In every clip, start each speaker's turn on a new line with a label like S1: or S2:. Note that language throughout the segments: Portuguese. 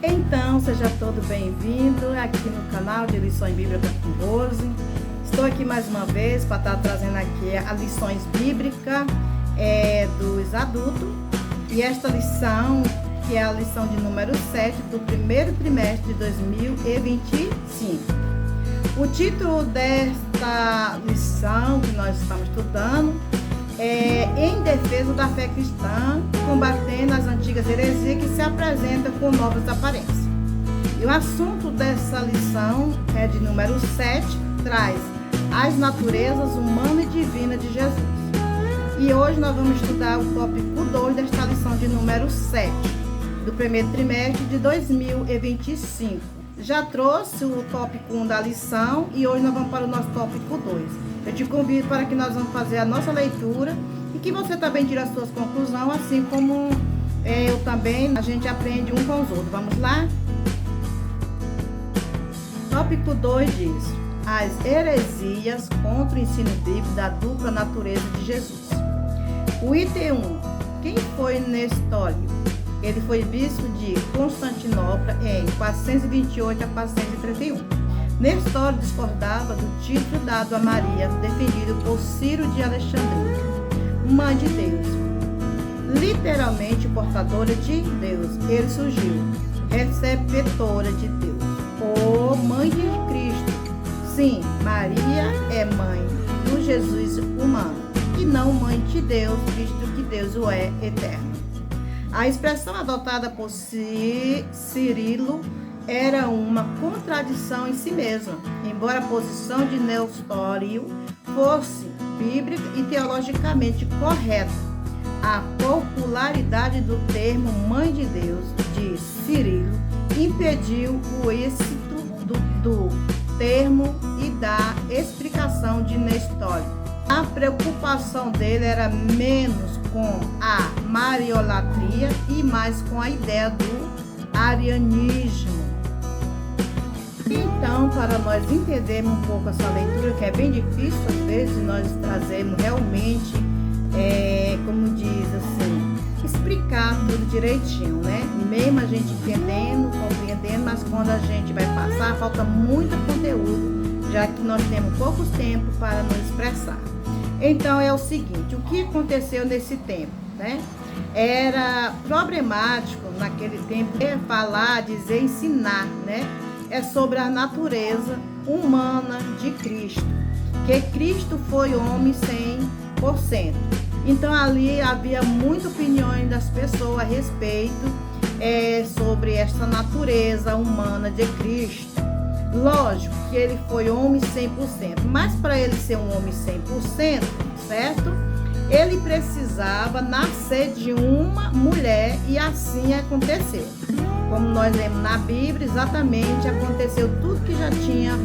S1: Então, seja todo bem-vindo aqui no canal de Lições Bíblicas com Rose. Estou aqui mais uma vez para estar trazendo aqui as lições bíblicas dos adultos. E esta lição, que é a lição de número 7 do primeiro trimestre de 2025. O título desta lição que nós estamos estudando é Em Defesa da Fé Cristã, combatendo as antigas heresias que se apresentam com novas aparências. E o assunto dessa lição é de número 7, traz as naturezas humana e divina de Jesus. E hoje nós vamos estudar o tópico 2 desta lição de número 7, do primeiro trimestre de 2025. Já trouxe o tópico 1 da lição e hoje nós vamos para o nosso tópico 2. Eu te convido para que nós vamos fazer a nossa leitura e que você também tire as suas conclusões, assim como eu também, a gente aprende um com os outros. Vamos lá? Tópico 2 diz: as heresias contra o ensino bíblico da dupla natureza de Jesus. O item 1. Quem foi Nestório? Ele foi bispo de Constantinopla em 428 a 431. Nestório discordava do título dado a Maria, defendido por Ciro de Alexandria, mãe de Deus, literalmente portadora de Deus. Ele surgiu, receptora de Deus, ou mãe de Cristo. Sim, Maria é mãe do Jesus humano e não mãe de Deus, visto que Deus o é eterno. A expressão adotada por Cirilo era uma contradição em si mesma, embora a posição de Nestório fosse bíblica e teologicamente correta. A popularidade do termo Mãe de Deus de Cirilo impediu o êxito do termo e da explicação de Nestório. A preocupação dele era menos com a mariolatria e mais com a ideia do arianismo. Então, para nós entendermos um pouco essa leitura, que é bem difícil às vezes nós trazermos realmente, como diz assim, explicar tudo direitinho, né? Mesmo a gente entendendo, compreendendo, mas quando a gente vai passar, falta muito conteúdo, já que nós temos pouco tempo para nos expressar. Então é o seguinte, o que aconteceu nesse tempo, né? Era problemático naquele tempo falar, dizer, ensinar, né? É sobre a natureza humana de Cristo, que Cristo foi homem 100%. Então ali havia muitas opiniões das pessoas a respeito sobre essa natureza humana de Cristo. Lógico que ele foi homem 100%, mas para ele ser um homem 100%, certo? Ele precisava nascer de uma mulher e assim aconteceu. Como nós lemos na Bíblia, exatamente aconteceu tudo que já tinha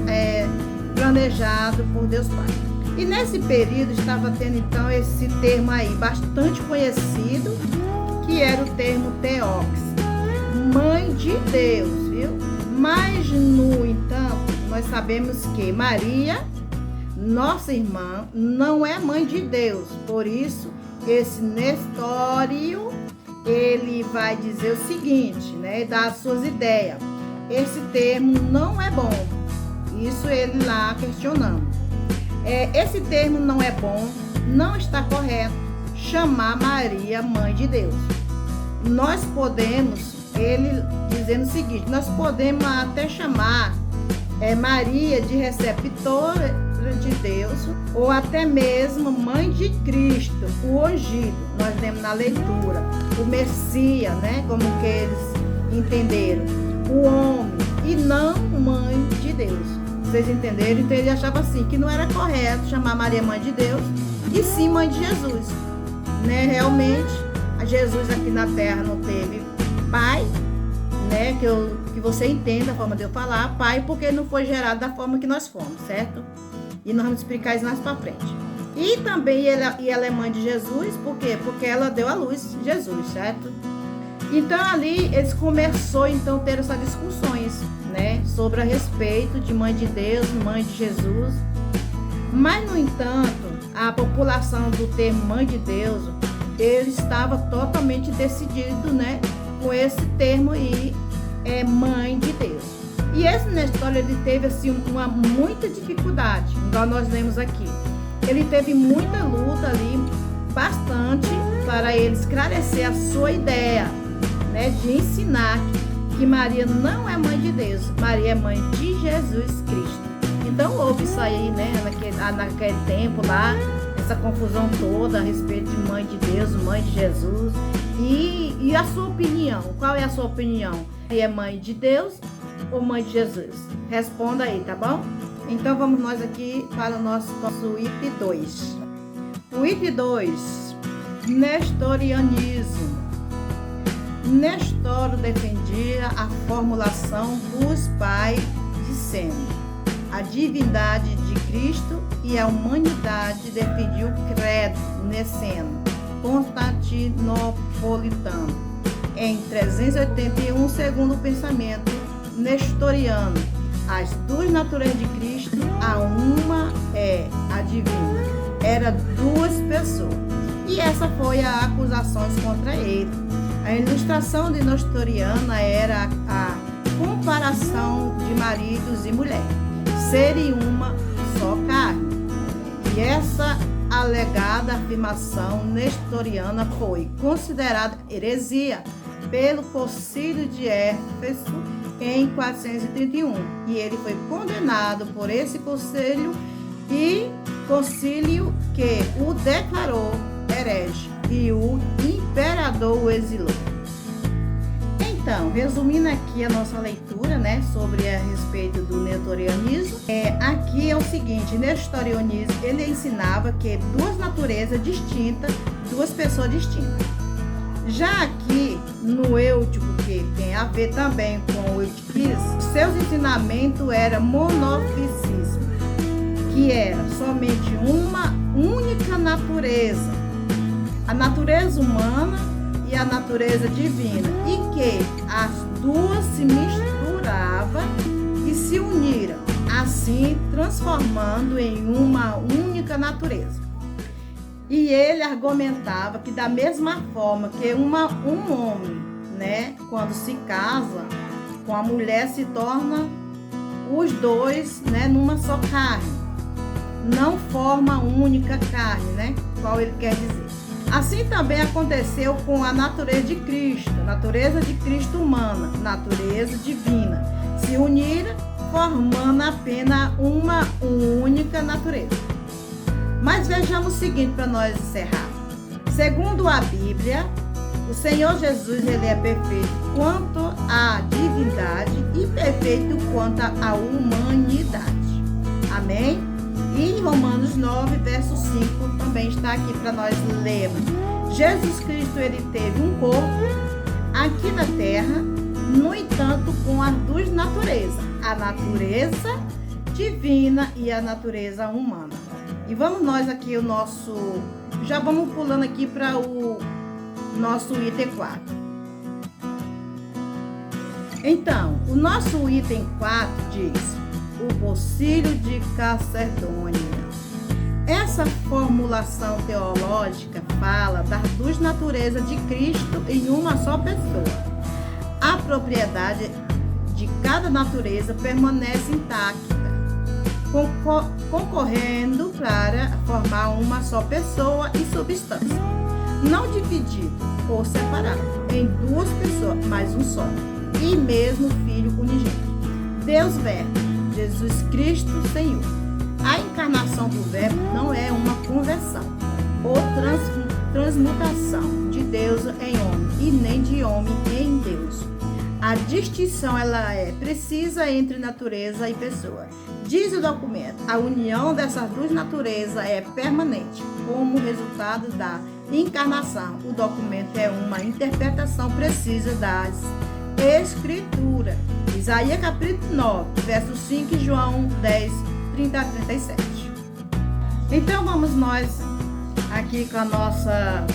S1: planejado por Deus Pai. E nesse período estava tendo então esse termo aí bastante conhecido, que era o termo Teox, mãe de Deus, viu? Mas, no entanto, nós sabemos que Maria, nossa irmã, não é mãe de Deus. Por isso, esse Nestório, ele vai dizer o seguinte, né? Dar as suas ideias. Esse termo não é bom. Isso ele lá questionando. Esse termo não é bom, não está correto chamar Maria mãe de Deus. Nós podemos... Ele dizendo o seguinte, nós podemos até chamar Maria de receptora de Deus, ou até mesmo mãe de Cristo, o ungido. Nós vemos na leitura, o Messias, né? Como que eles entenderam, o homem, e não mãe de Deus. Vocês entenderam? Então ele achava assim, que não era correto chamar Maria mãe de Deus, e sim mãe de Jesus, né? Realmente, Jesus aqui na terra não teve pai, né, que você entenda a forma de eu falar, pai, porque não foi gerado da forma que nós fomos, certo? E nós vamos explicar isso mais pra frente. E também ela é mãe de Jesus, por quê? Porque ela deu à luz Jesus, certo? Então ali eles começaram então a ter essas discussões, né, sobre a respeito de mãe de Deus, mãe de Jesus. Mas, no entanto, a população do termo mãe de Deus, ele estava totalmente decidido, né, com esse termo aí, é mãe de Deus. E esse Nestor, ele teve assim muita dificuldade, igual nós lemos aqui. Ele teve muita luta ali, bastante, para ele esclarecer a sua ideia, né, de ensinar que Maria não é mãe de Deus, Maria é mãe de Jesus Cristo. Então houve isso aí, né, naquele tempo lá, essa confusão toda a respeito de mãe de Deus, mãe de Jesus. E a sua opinião? Qual é a sua opinião? É mãe de Deus ou mãe de Jesus? Responda aí, tá bom? Então vamos nós aqui para o nosso item 2. O item 2, nestorianismo. Nestor defendia a formulação dos pais dizendo: a divindade de Cristo e a humanidade defendia o credo niceno constantinopolitano em 381, segundo o pensamento nestoriano. As duas naturezas de Cristo, a uma é a divina. Era duas pessoas. E essa foi a acusação contra ele. A ilustração de nestoriana era a comparação de maridos e mulheres serem uma só carne. E essa alegada afirmação nestoriana foi considerada heresia pelo Concílio de Éfeso em 431, e ele foi condenado por esse concílio que o declarou herege e o imperador o exilou. Então, resumindo aqui a nossa leitura, né, sobre a respeito do nestorianismo, aqui é o seguinte: nestorianismo, ele ensinava que duas naturezas distintas, duas pessoas distintas. Já aqui no Eutico, que tem a ver também com o eutiquismo, seus ensinamentos eram monofisismo, que era somente uma única natureza, a natureza humana e a natureza divina, e que as duas se misturavam e se uniram, assim transformando em uma única natureza. E ele argumentava que da mesma forma que um homem, né, quando se casa com a mulher, se torna os dois, né, numa só carne, não forma única carne, né, qual ele quer dizer. Assim também aconteceu com a natureza de Cristo humana, natureza divina, se uniram, formando apenas uma única natureza. Mas vejamos o seguinte para nós encerrar. Segundo a Bíblia, o Senhor Jesus, ele é perfeito quanto à divindade e perfeito quanto à humanidade. Amém? E em Romanos 9, verso 5, também está aqui para nós lermos. Jesus Cristo, ele teve um corpo aqui na terra, no entanto, com as duas naturezas, a natureza divina e a natureza humana. E vamos nós aqui, já vamos pulando aqui para o nosso item 4. Então, o nosso item 4 diz: o concílio de Calcedônia. Essa formulação teológica fala das duas naturezas de Cristo em uma só pessoa. A propriedade de cada natureza permanece intacta, concorrendo para formar uma só pessoa e substância, não dividido ou separado em duas pessoas, mas um só, e mesmo Filho unigênito, Deus Verbo, Jesus Cristo Senhor. A encarnação do Verbo não é uma conversão ou transmutação de Deus em homem e nem de homem em Deus. A distinção ela é precisa entre natureza e pessoa. Diz o documento: a união dessas duas naturezas é permanente, como resultado da encarnação. O documento é uma interpretação precisa das Escrituras. Isaías capítulo 9, verso 5 e João 10, 30 a 37. Então vamos nós aqui com a nossa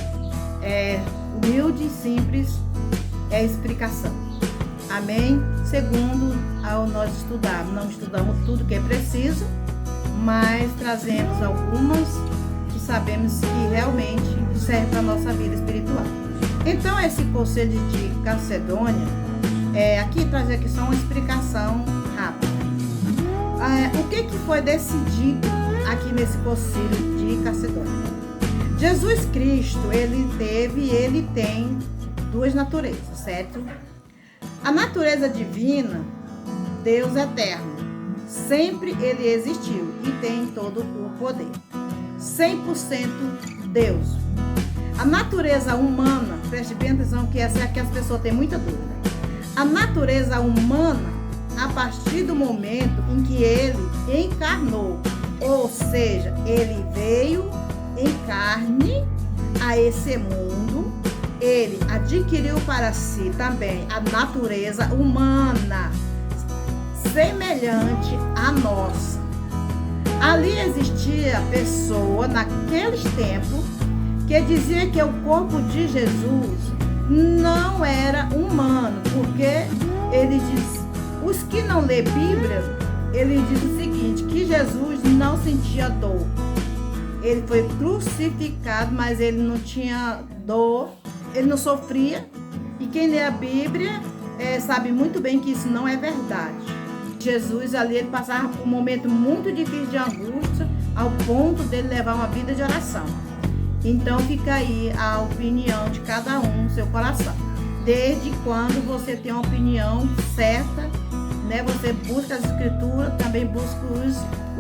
S1: humilde e simples explicação. Amém? Segundo ao nós estudarmos, não estudamos tudo que é preciso, mas trazemos algumas que sabemos que realmente servem para a nossa vida espiritual. Então esse conselho de Calcedônia Aqui trazer aqui só uma explicação rápida. O que foi decidido aqui nesse concílio de Calcedônia? Jesus Cristo, ele tem duas naturezas, certo? A natureza divina, Deus eterno, sempre ele existiu e tem todo o poder. 100% Deus. A natureza humana, preste bem atenção que essa é a que as pessoas têm muita dúvida. A natureza humana, a partir do momento em que ele encarnou, ou seja, ele veio em carne a esse mundo, ele adquiriu para si também a natureza humana, semelhante à nossa. Ali existia pessoa naqueles tempos que dizia que o corpo de Jesus não era humano, porque ele diz, os que não lê Bíblia, ele diz o seguinte, que Jesus não sentia dor. Ele foi crucificado, mas ele não tinha dor, ele não sofria. E quem lê a Bíblia sabe muito bem que isso não é verdade. Jesus ali, ele passava por um momento muito difícil de angústia, ao ponto dele levar uma vida de oração. Então fica aí a opinião de cada um no seu coração. Desde quando você tem uma opinião certa, né? Você busca as escrituras, também busca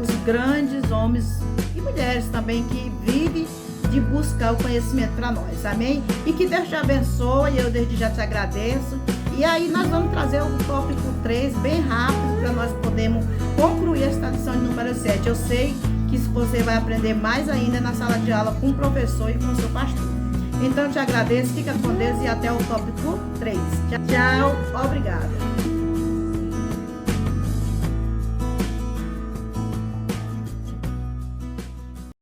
S1: os grandes homens e mulheres também que vivem de buscar o conhecimento para nós, amém? E que Deus te abençoe, eu desde já te agradeço. E aí nós vamos trazer o tópico 3 bem rápido para nós podermos concluir esta lição de número 7. Eu sei que você vai aprender mais ainda na sala de aula com o professor e com o seu pastor. Então eu te agradeço, fica com Deus e até o tópico 3. Tchau, obrigada.